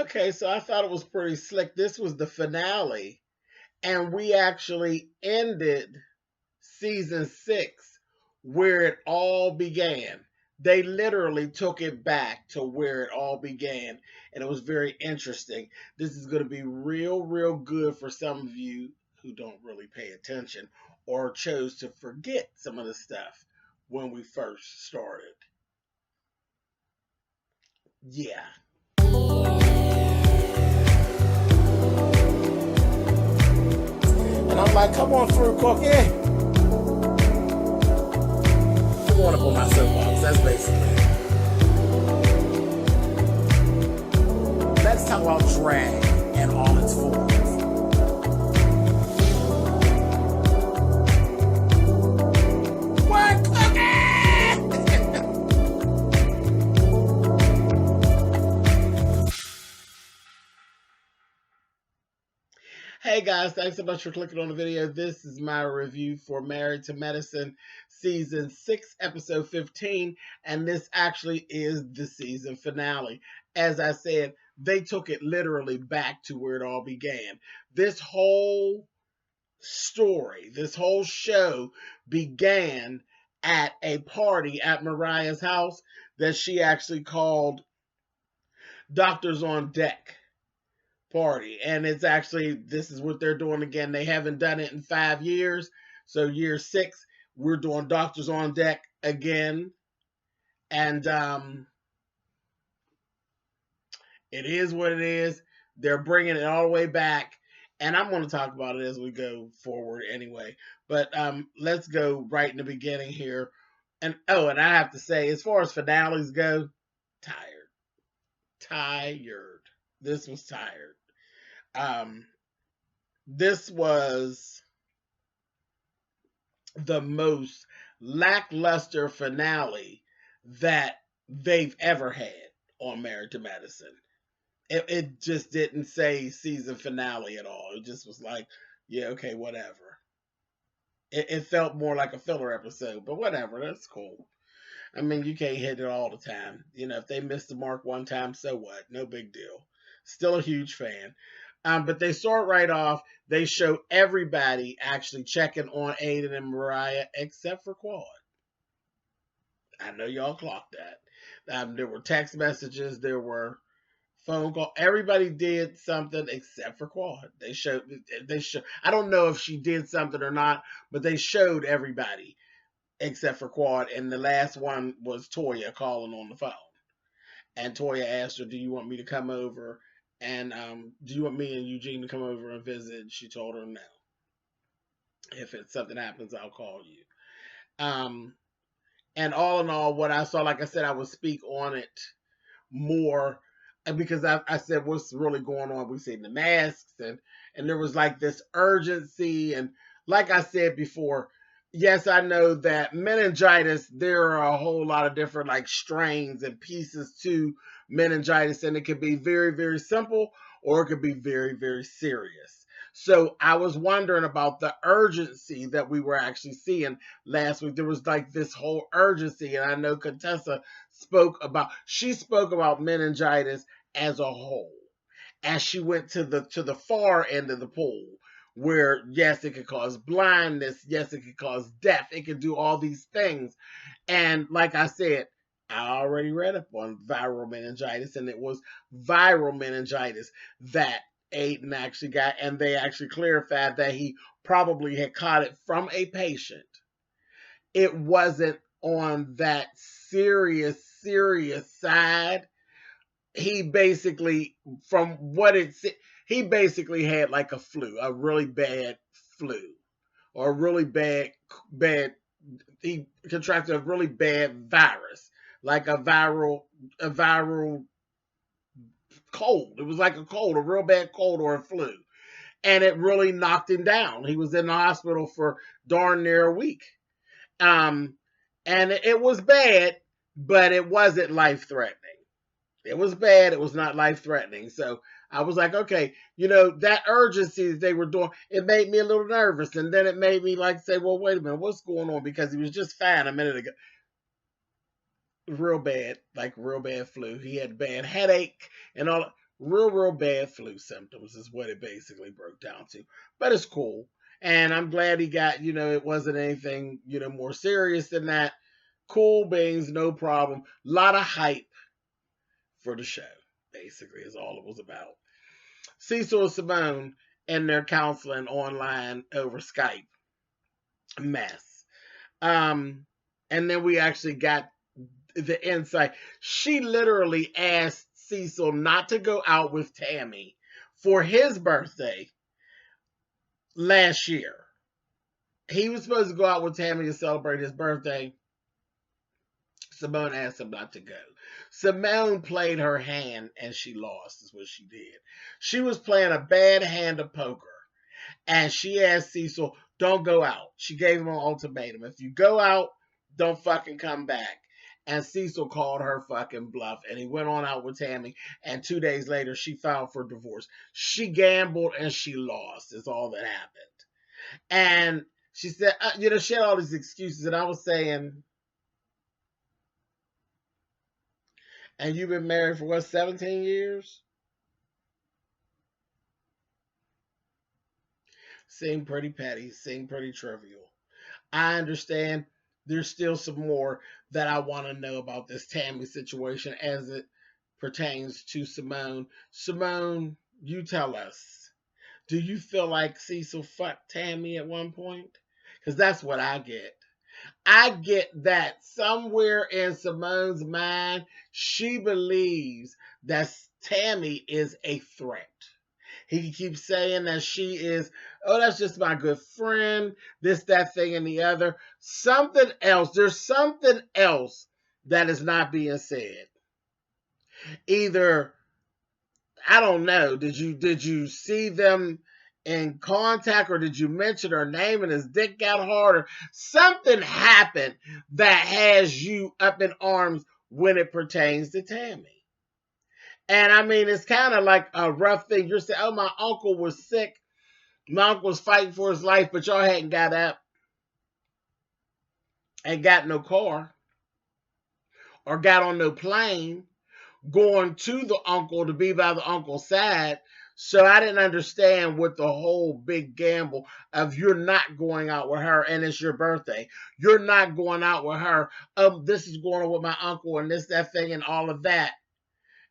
Okay, so I thought it was pretty slick. This was the finale, and we actually ended season 6 where it all began. They literally took it back to where it all began, and it was very interesting. This is going to be real, real good for some of you who don't really pay attention or chose to forget some of the stuff when we first started. Yeah. And I'm like, come on through, Cookie. I'm going up on my soapbox. That's basically it. Let's talk about drag and all its forms. What, Cookie? Hey guys, thanks so much for clicking on the video. This is my review for Married to Medicine Season 6, Episode 15, and this actually is the season finale. As I said, they took it literally back to where it all began. This whole story, this whole show began at a party at Mariah's house that she actually called Doctors on Deck party. And it's actually, this is what they're doing again. They haven't done it in 5 years. So year 6, we're doing Doctors on Deck again. And it is what it is. They're bringing it all the way back. And I'm going to talk about it as we go forward anyway. But let's go right in the beginning here. And and I have to say, as far as finales go, tired. This was tired. This was the most lackluster finale that they've ever had on Married to Medicine. It just didn't say season finale at all. It just was like, yeah, okay, whatever. It felt more like a filler episode, but whatever, that's cool. I mean, you can't hit it all the time. You know, if they missed the mark one time, so what? No big deal. Still a huge fan. But they start right off. They show everybody actually checking on Aiden and Mariah, except for Quad. I know y'all clocked that. There were text messages. There were phone call. Everybody did something except for Quad. They showed. I don't know if she did something or not, but they showed everybody except for Quad. And the last one was Toya calling on the phone. And Toya asked her, "Do you want me to come over? And do you want me and Eugene to come over and visit?" She told her no. If something happens, I'll call you. And all in all, what I saw, like I said, I would speak on it more because I said what's really going on. We seen the masks and there was like this urgency. And like I said before, yes, I know that meningitis, there are a whole lot of different like strains and pieces to meningitis, and it could be very, very simple or it could be very, very serious. So I was wondering about the urgency that we were actually seeing last week. There was like this whole urgency, and I know Contessa spoke about meningitis as a whole as she went to the far end of the pool, where yes, it could cause blindness, yes, it could cause death, it could do all these things. And like I said, I already read up on viral meningitis, and it was viral meningitis that Aiden actually got, and they actually clarified that he probably had caught it from a patient. It wasn't on that serious side. He basically, from what it said, he basically had like a flu, a really bad flu, or a really bad. He contracted a really bad virus, like a viral cold. It was like a cold, a real bad cold or a flu, and it really knocked him down. He was in the hospital for darn near a week. And it was bad, but it wasn't life threatening. It was bad. It was not life threatening. So I was like, okay, that urgency that they were doing, it made me a little nervous. And then it made me like say, well, wait a minute, what's going on? Because he was just fine a minute ago. Real bad, like real bad flu. He had bad headache and all. Real bad flu symptoms is what it basically broke down to. But it's cool. And I'm glad he got, it wasn't anything, more serious than that. Cool beans, no problem. A lot of hype for the show, basically, is all it was about. Cecil and Simone and their counseling online over Skype. Mess. Um, and then we actually got the insight. She literally asked Cecil not to go out with Tammy for his birthday last year. He was supposed to go out with Tammy to celebrate his birthday. Simone asked him not to go. Simone played her hand and she lost, is what she did. She was playing a bad hand of poker. And she asked Cecil, don't go out. She gave him an ultimatum. If you go out, don't fucking come back. And Cecil called her fucking bluff. And he went on out with Tammy. And 2 days later, she filed for divorce. She gambled and she lost, is all that happened. And she said, she had all these excuses. And I was saying, and you've been married for what, 17 years? Seemed pretty petty, seemed pretty trivial. I understand there's still some more that I want to know about this Tammy situation as it pertains to Simone. Simone, you tell us. Do you feel like Cecil fucked Tammy at one point? Because that's what I get. I get that somewhere in Simone's mind, she believes that Tammy is a threat. He keeps saying that she is, oh, that's just my good friend, this, that, thing, and the other. Something else. There's something else that is not being said. Either, I don't know, did you see them in contact, or did you mention her name and his dick got harder? Something happened that has you up in arms when it pertains to Tammy. And I mean, it's kind of like a rough thing. You're saying, oh, my uncle was sick. My uncle was fighting for his life, but y'all hadn't got up and got no car or got on no plane going to the uncle to be by the uncle's side. So I didn't understand what the whole big gamble of you're not going out with her and it's your birthday. You're not going out with her. This is going on with my uncle and this, that thing and all of that.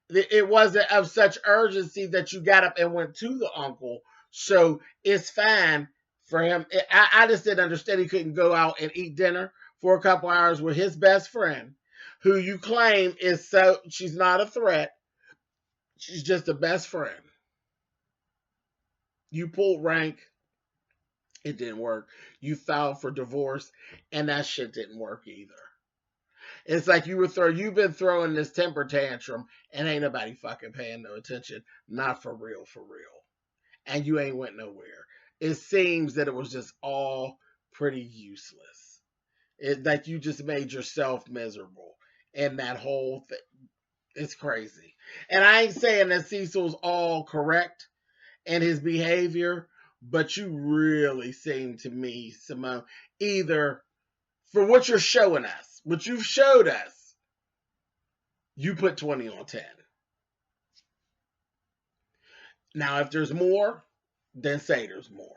It wasn't of such urgency that you got up and went to the uncle. So it's fine for him. I just didn't understand he couldn't go out and eat dinner for a couple hours with his best friend, who you claim is she's not a threat. She's just a best friend. You pulled rank. It didn't work. You filed for divorce and that shit didn't work either. It's like you've been throwing this temper tantrum and ain't nobody fucking paying no attention. Not for real, for real. And you ain't went nowhere. It seems that it was just all pretty useless. Like you just made yourself miserable. And that whole thing, it's crazy. And I ain't saying that Cecil's all correct in his behavior, but you really seem to me, Simone, either for what you're showing us, what you've showed us, you put 20 on 10. Now, if there's more, then say there's more.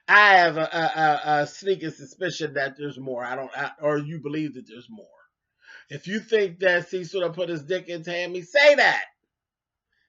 I have a sneaking suspicion that there's more. Or you believe that there's more. If you think that Cecil put his dick in Tammy, say that.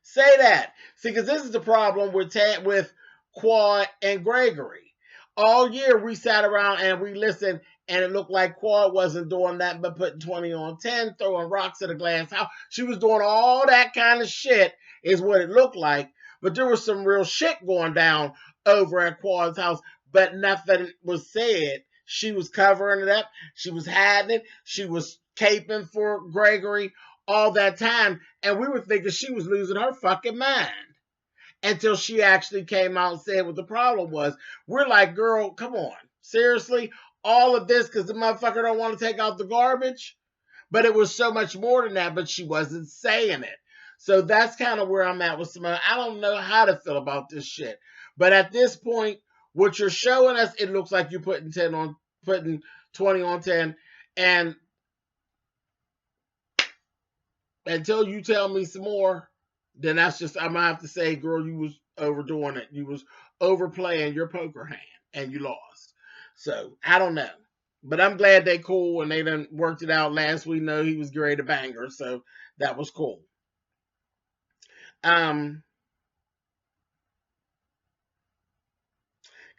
Say that. See, because this is the problem with Quad and Gregory. All year we sat around and we listened, and it looked like Quad wasn't doing that but putting 20 on 10, throwing rocks at a glass house. She was doing all that kind of shit, is what it looked like. But there was some real shit going down over at Quad's house, but nothing was said. She was covering it up. She was hiding it. She was caping for Gregory all that time. And we were thinking she was losing her fucking mind until she actually came out and said what the problem was. We're like, girl, come on. Seriously? All of this because the motherfucker don't want to take out the garbage? But it was so much more than that, but she wasn't saying it. So that's kind of where I'm at with Simone. I don't know how to feel about this shit. But at this point, what you're showing us, it looks like you're putting 20 on 10. And until you tell me some more, then that's just, I'm gonna have to say, girl, you was overdoing it. You was overplaying your poker hand and you lost. So I don't know. But I'm glad they cool and they done worked it out. Last we know he was great to bang her, so that was cool. Um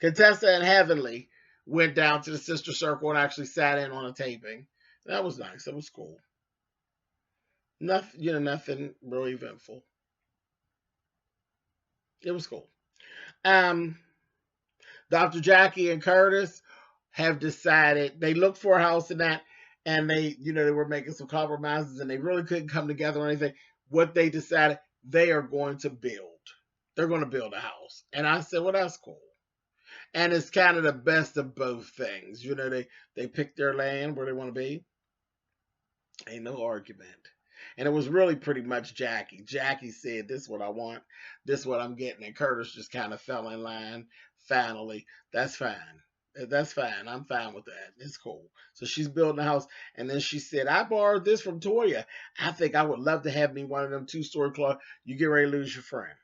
Contessa and Heavenly went down to the sister circle and actually sat in on a taping. That was nice. That was cool. Nothing, nothing really eventful. It was cool. Um, Dr. Jackie and Curtis have decided they looked for a house in that, and they were making some compromises, and they really couldn't come together on anything. What they decided, they are going to build. They're going to build a house, and I said, well, that's cool. And it's kind of the best of both things. They pick their land where they want to be. Ain't no argument. And it was really pretty much Jackie. Jackie said, this is what I want. This is what I'm getting. And Curtis just kind of fell in line finally. That's fine. That's fine. I'm fine with that. It's cool. So she's building a house. And then she said, I borrowed this from Toya. I think I would love to have me one of them 2-story closets. You get ready to lose your friend.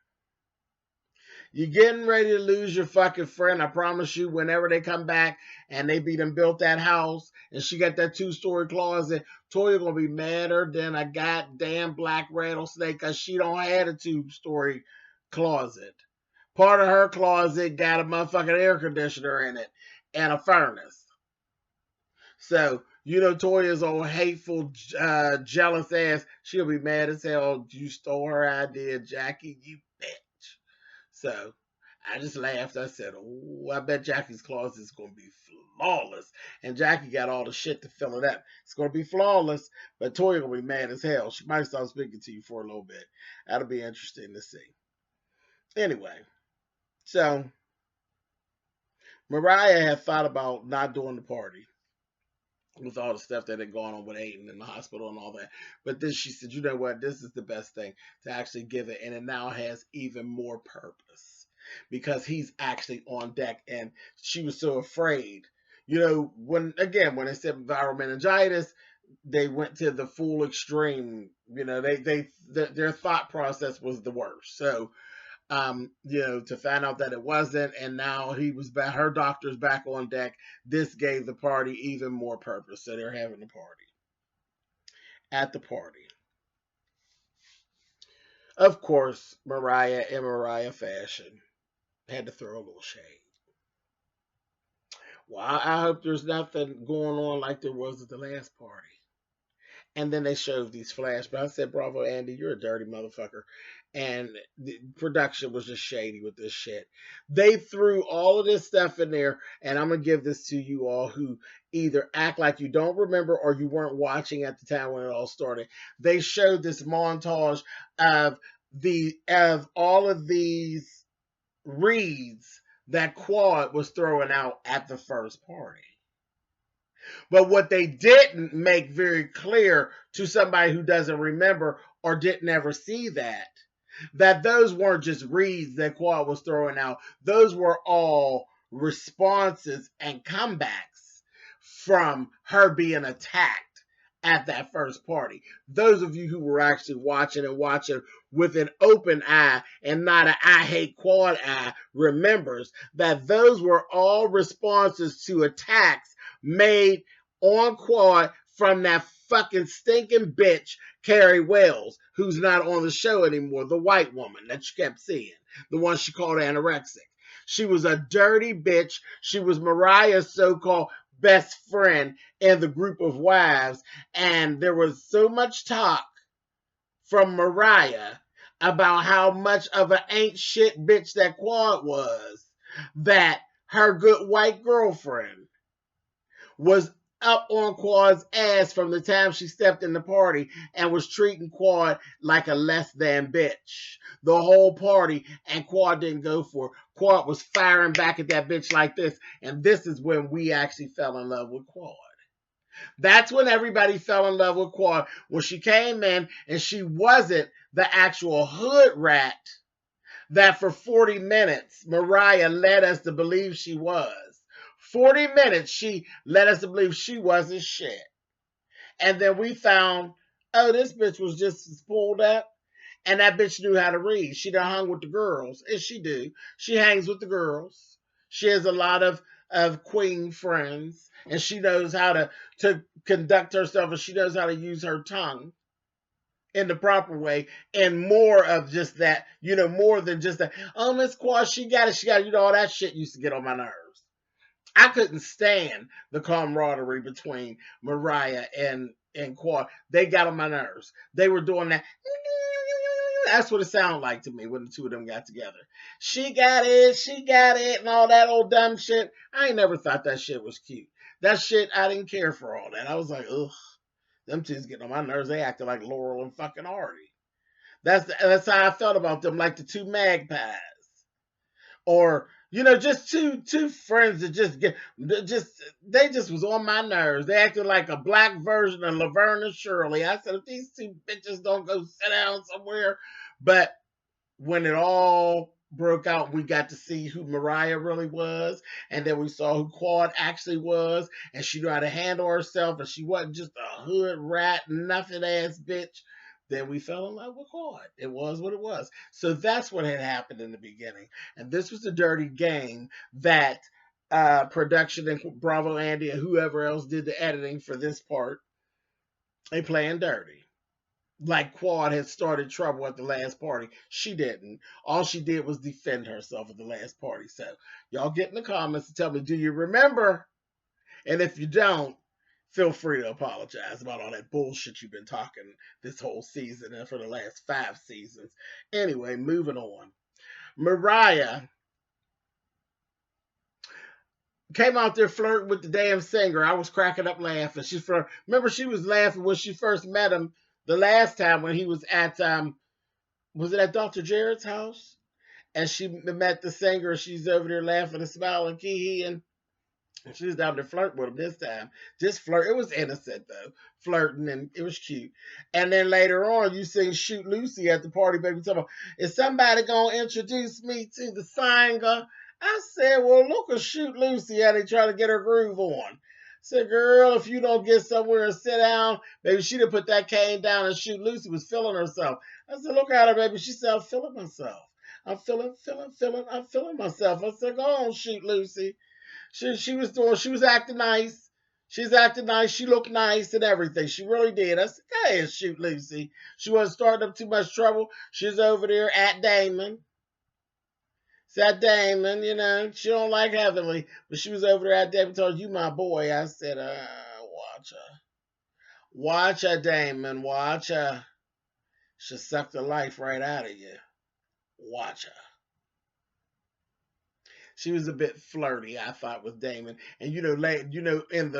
You're getting ready to lose your fucking friend. I promise you, whenever they come back and they be done built that house and she got that 2-story closet, Toya gonna be madder than a goddamn black rattlesnake because she don't have a 2-story closet. Part of her closet got a motherfucking air conditioner in it and a furnace. So, Toya's old hateful, jealous ass, she'll be mad as hell. You stole her idea, Jackie, you bitch. So I just laughed. I said, oh, I bet Jackie's closet is going to be flawless. And Jackie got all the shit to fill it up. It's going to be flawless, but Toya going to be mad as hell. She might start speaking to you for a little bit. That'll be interesting to see. Anyway, so Mariah had thought about not doing the party with all the stuff that had gone on with Aiden in the hospital and all that. But then she said, you know what? This is the best thing to actually give it. And it now has even more purpose because he's actually on deck. And she was so afraid. When they said viral meningitis, they went to the full extreme. Their thought process was the worst. So to find out that it wasn't, and now he was back, her doctor's back on deck. This gave the party even more purpose. So they're having a party. At the party, of course, Mariah in Mariah fashion had to throw a little shade. Well, I hope there's nothing going on like there was at the last party. And then they showed these flashbacks. I said, bravo, Andy, you're a dirty motherfucker. And the production was just shady with this shit. They threw all of this stuff in there, and I'm going to give this to you all who either act like you don't remember or you weren't watching at the time when it all started. They showed this montage of all of these reads that Quad was throwing out at the first party. But what they didn't make very clear to somebody who doesn't remember or didn't ever see that those weren't just reads that Quad was throwing out. Those were all responses and comebacks from her being attacked at that first party. Those of you who were actually watching with an open eye and not an I hate Quad eye remembers that those were all responses to attacks made on Quad from that fucking stinking bitch, Carrie Wells, who's not on the show anymore, the white woman that you kept seeing, the one she called anorexic. She was a dirty bitch. She was Mariah's so-called best friend in the group of wives, and there was so much talk from Mariah about how much of an ain't shit bitch that Quad was, that her good white girlfriend was up on Quad's ass from the time she stepped in the party and was treating Quad like a less than bitch the whole party, and Quad didn't go for it. Quad was firing back at that bitch like this, and this is when we actually fell in love with Quad. That's when everybody fell in love with Quad, when she came in and she wasn't the actual hood rat that for 40 minutes Mariah led us to believe she was. 40 minutes she led us to believe she wasn't shit. And then we found, oh, this bitch was just as pulled up. And that bitch knew how to read. She done hung with the girls. And she do. She hangs with the girls. She has a lot of queen friends. And she knows how to conduct herself, and she knows how to use her tongue in the proper way, and more of just that, more than just that. Oh, Miss Quad, she got it, all that shit used to get on my nerves. I couldn't stand the camaraderie between Mariah and Quad. They got on my nerves. They were doing that. That's what it sounded like to me when the two of them got together. She got it, and all that old dumb shit. I ain't never thought that shit was cute. That shit, I didn't care for all that. I was like, ugh, them two's getting on my nerves. They acted like Laurel and fucking Hardy. That's how I felt about them, like the two magpies, or just two friends that they just was on my nerves. They acted like a black version of Laverne and Shirley. I said, if these two bitches don't go sit down somewhere. But when it all broke out, we got to see who Mariah really was, and then we saw who Quad actually was, and she knew how to handle herself, and she wasn't just a hood rat, nothing ass bitch. Then we fell in love with Quad. It was what it was. So that's what had happened in the beginning, and this was the dirty game that production and Bravo Andy and whoever else did the editing for this part. They playing dirty. Like Quad had started trouble at the last party. She didn't. All she did was defend herself at the last party. So y'all get in the comments and tell me, do you remember? And if you don't, feel free to apologize about all that bullshit you've been talking this whole season and for the last 5 seasons. Anyway, moving on. Mariah came out there flirting with the damn singer. I was cracking up laughing. Remember, she was laughing when she first met him the last time when he was at was it at Dr. Jared's house? And she met the singer. She's over there laughing and smiling, kee and she was down there flirting with him this time. Just flirt. It was innocent though, flirting, and it was cute. And then later on, you sing "Shoot Lucy" at the party, baby. Talking about, is somebody gonna introduce me to the singer? I said, well, look at Shoot Lucy, how they try to get her groove on. I said, girl, if you don't get somewhere and sit down, baby, she'd have put that cane down, and Shoot Lucy was feeling herself. I said, look at her, baby. She said, I'm feeling myself. I'm feeling myself. I said, go on, Shoot Lucy. She was acting nice. She's acting nice. She looked nice and everything. She really did. I said, go ahead, Shoot Lucy. She wasn't starting up too much trouble. She was over there at Damon. Said Damon, she don't like Heavenly, but she was over there at Damon, told you my boy. I said, watch her. Watch her, Damon. Watch her. She'll suck the life right out of you. Watch her. She was a bit flirty, I thought, with Damon. And in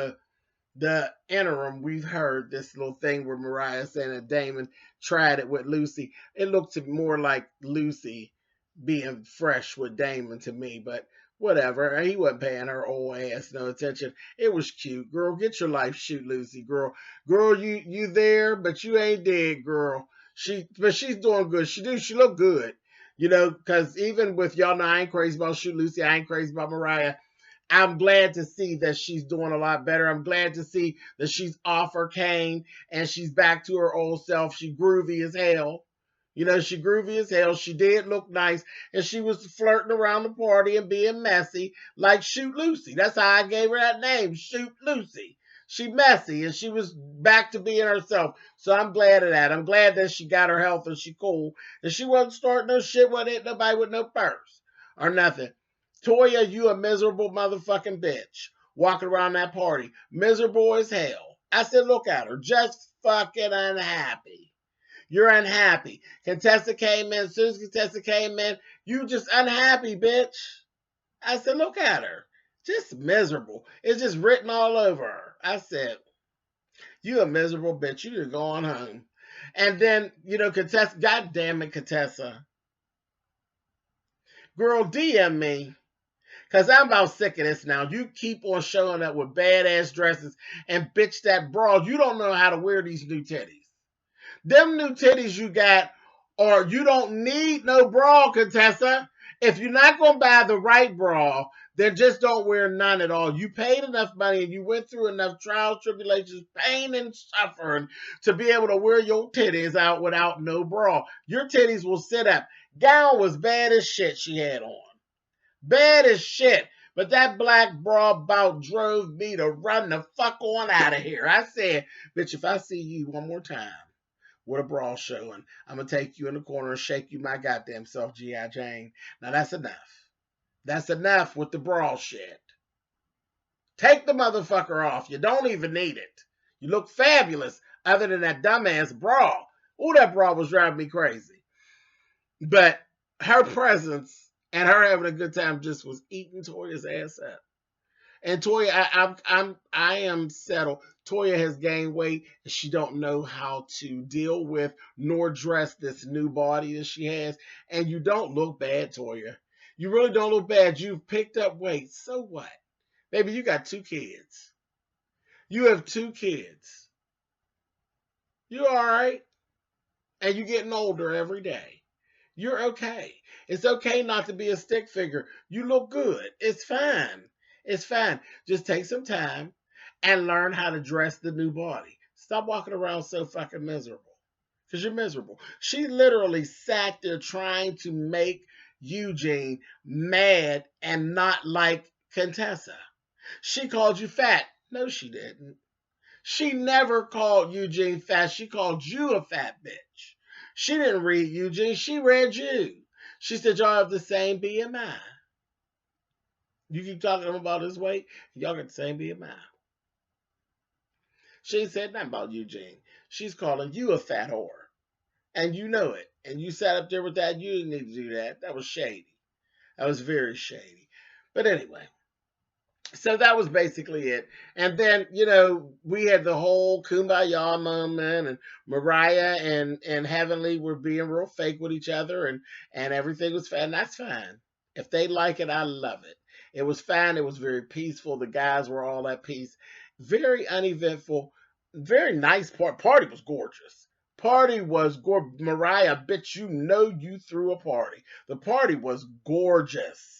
the interim, we've heard this little thing where Mariah saying that Damon tried it with Lucy. It looked more like Lucy being fresh with Damon to me, but whatever. He wasn't paying her old ass no attention. It was cute. Girl, get your life, Shoot Lucy, girl. Girl, you there, but you ain't dead, girl. But she's doing good. She look good. Because even with y'all know I ain't crazy about Shoot Lucy, I ain't crazy about Mariah. I'm glad to see that she's doing a lot better. I'm glad to see that she's off her cane and she's back to her old self. She groovy as hell. She groovy as hell. She did look nice, and she was flirting around the party and being messy like Shoot Lucy. That's how I gave her that name, Shoot Lucy. She messy, and she was back to being herself. So I'm glad of that. I'm glad that she got her health and she cool. And she wasn't starting no shit with it, nobody with no purse or nothing. Toya, you a miserable motherfucking bitch. Walking around that party. Miserable as hell. I said, look at her. Just fucking unhappy. You're unhappy. Contessa came in. As soon as Contessa came in, you just unhappy, bitch. I said, look at her. Just miserable. It's just written all over her. I said, you a miserable bitch. You need to go on home. And then, Contessa, God damn it, Contessa. Girl, DM me. Because I'm about sick of this now. You keep on showing up with badass dresses and bitch that bra. You don't know how to wear these new titties. Them new titties you got, or you don't need no bra, Contessa. If you're not going to buy the right bra, then just don't wear none at all. You paid enough money and you went through enough trials, tribulations, pain, and suffering to be able to wear your titties out without no bra. Your titties will sit up. Gown was bad as shit she had on. Bad as shit. But that black bra about drove me to run the fuck on out of here. I said, bitch, if I see you one more time with a bra showing, I'm going to take you in the corner and shake you my goddamn self, G.I. Jane. Now that's enough. That's enough with the bra shit. Take the motherfucker off. You don't even need it. You look fabulous other than that dumbass bra. Ooh, that bra was driving me crazy. But her presence and her having a good time just was eating Toya's ass up. And Toya, I am settled. Toya has gained weight and she don't know how to deal with nor dress this new body that she has. And you don't look bad, Toya. You really don't look bad. You've picked up weight. So what? Baby, you got 2 kids. You have 2 kids. You're all right. And you're getting older every day. You're okay. It's okay not to be a stick figure. You look good. It's fine. It's fine. Just take some time and learn how to dress the new body. Stop walking around so fucking miserable. Because you're miserable. She literally sat there trying to make Eugene mad and not like Contessa. She called you fat. No, she didn't. She never called Eugene fat. She called you a fat bitch. She didn't read Eugene. She read you. She said y'all have the same BMI. You keep talking to him about his weight, y'all got the same BMI. She ain't said nothing about Eugene. She's calling you a fat whore. And you know it. And you sat up there with that. You didn't need to do that. That was shady. That was very shady. But anyway. So that was basically it. And then, we had the whole kumbaya moment, and Mariah and Heavenly were being real fake with each other, and everything was fine. That's fine. If they like it, I love it. It was fine. It was very peaceful. The guys were all at peace. Very uneventful. Very nice party was gorgeous. Party was gorgeous. Mariah, bitch, you threw a party. The party was gorgeous.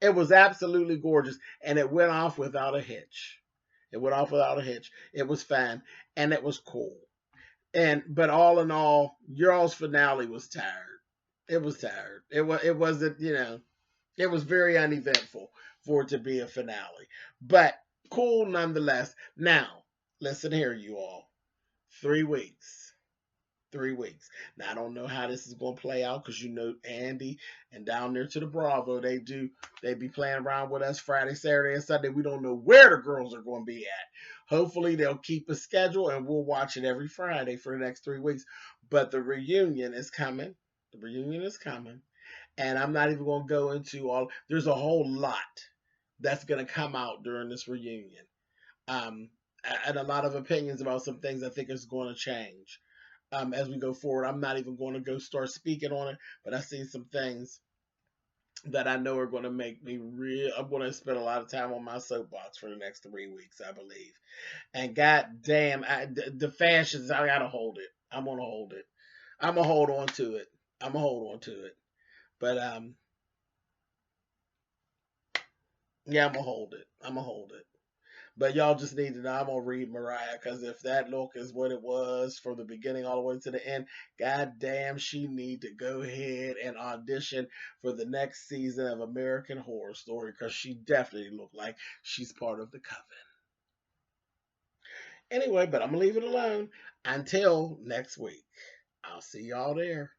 It was absolutely gorgeous, and it went off without a hitch. It went off without a hitch. It was fine, and it was cool. But all in all, your all's finale was tired. It was tired. It wasn't, it was very uneventful for it to be a finale, but cool nonetheless. Now, listen here, you all. 3 weeks. 3 weeks. Now I don't know how this is going to play out because Andy and down there to the Bravo they be playing around with us Friday, Saturday, and Sunday. We don't know where the girls are going to be at. Hopefully they'll keep a schedule and we'll watch it every Friday for the next 3 weeks. But the reunion is coming. The reunion is coming, and I'm not even going to go into all. There's a whole lot that's going to come out during this reunion, and a lot of opinions about some things I think is going to change. As we go forward. I'm not even going to go start speaking on it, but I see some things that I know are going to make me real. I'm going to spend a lot of time on my soapbox for the next 3 weeks, I believe. And goddamn, the fashions, I gotta hold it. I'm gonna hold it. I'm gonna hold on to it. I'm gonna hold on to it. But yeah, I'm gonna hold it. I'm gonna hold it. But y'all just need to know I'm gonna read Mariah, because if that look is what it was from the beginning all the way to the end, goddamn, she need to go ahead and audition for the next season of American Horror Story, because she definitely looked like she's part of the coven. Anyway, but I'm gonna leave it alone until next week. I'll see y'all there.